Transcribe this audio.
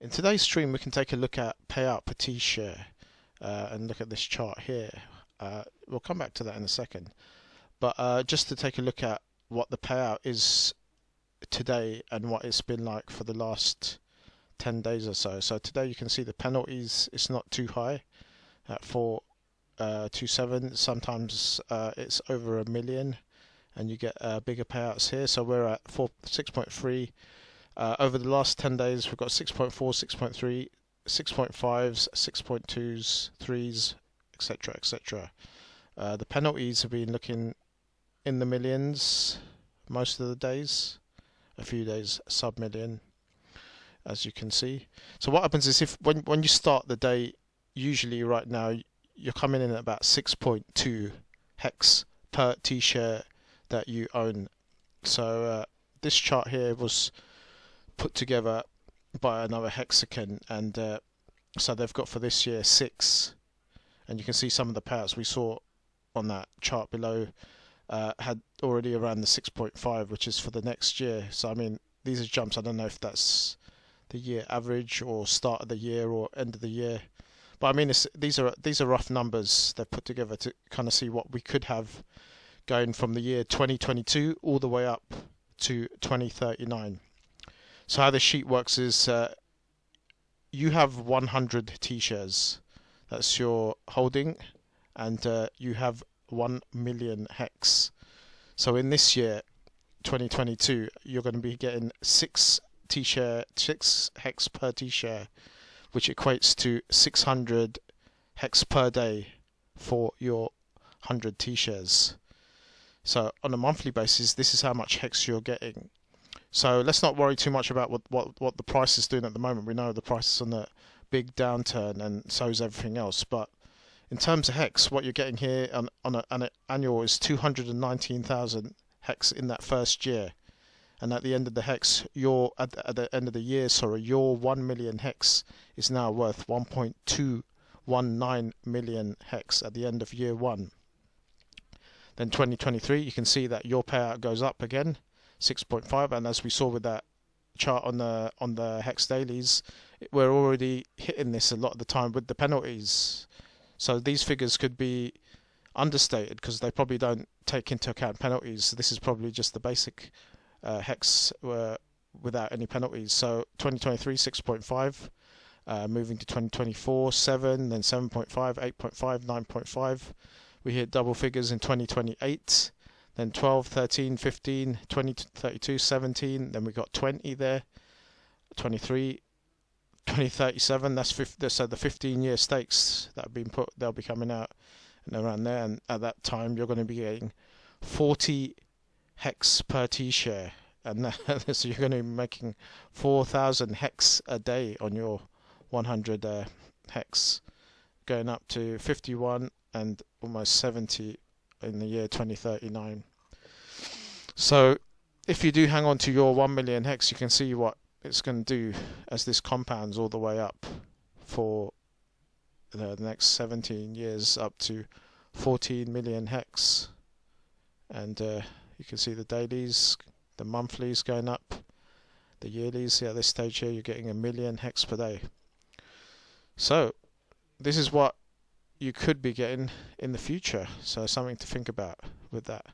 In today's stream, we can take a look at payout per T-share and look at this chart here. We'll come back to that in a second. But just to take a look at what the payout is today and what it's been like for the last 10 days or so. So today you can see the penalties, it's not too high at 4.27. Sometimes it's over $1 million and you get bigger payouts here. So we're at 6.3. Over the last 10 days, we've got 6.4, 6.3, 6.5s, 6.2s, 3s, etc., etc. The penalties have been looking in the millions most of the days, a few days sub-million, as you can see. So what happens is when you start the day, usually right now, you're coming in at about 6.2 hex per T-share that you own. So this chart here was put together by another hexagon, and so they've got for this year 6, and you can see some of the payouts we saw on that chart below had already around the 6.5, which is for the next year. So I mean, these are jumps. I don't know if that's the year average or start of the year or end of the year, but I mean these are rough numbers they've put together to kind of see what we could have going from the year 2022 all the way up to 2039. So how this sheet works is you have 100 T-shares, that's your holding, and you have 1 million hex. So in this year, 2022, you're going to be getting 6 hex per T-share, which equates to 600 hex per day for your 100 T-shares. So on a monthly basis, this is how much hex you're getting. So let's not worry too much about what the price is doing at the moment. We know the price is on a big downturn, and so is everything else. But in terms of hex, what you're getting here on an annual is 219,000 hex in that first year. And at the end of the hex, at the end of the year, your 1 million hex is now worth 1.219 million hex at the end of year 1. Then 2023, you can see that your payout goes up again, 6.5, and as we saw with that chart on the hex dailies, we're already hitting this a lot of the time with the penalties. So these figures could be understated because they probably don't take into account penalties. This is probably just the basic hex without any penalties. So 2023 6.5, moving to 2024 7, then 7.5, 8.5, 9.5. We hit double figures in 2028, then 12, 13, 15, 20, 32, 17, then we got 20 there, 23, 2037, so the 15-year stakes that have been put, they'll be coming out and around there, and at that time you're going to be getting 40 hex per T-share, and so you're going to be making 4,000 hex a day on your 100 hex, going up to 51 and almost 70 in the year 2039. So if you do hang on to your 1 million hex, you can see what it's going to do as this compounds all the way up for the next 17 years up to 14 million hex. And you can see the dailies, the monthlies going up, the yearlies. At this stage here, you're getting 1 million hex per day. So this is what you could be getting in the future. So something to think about with that.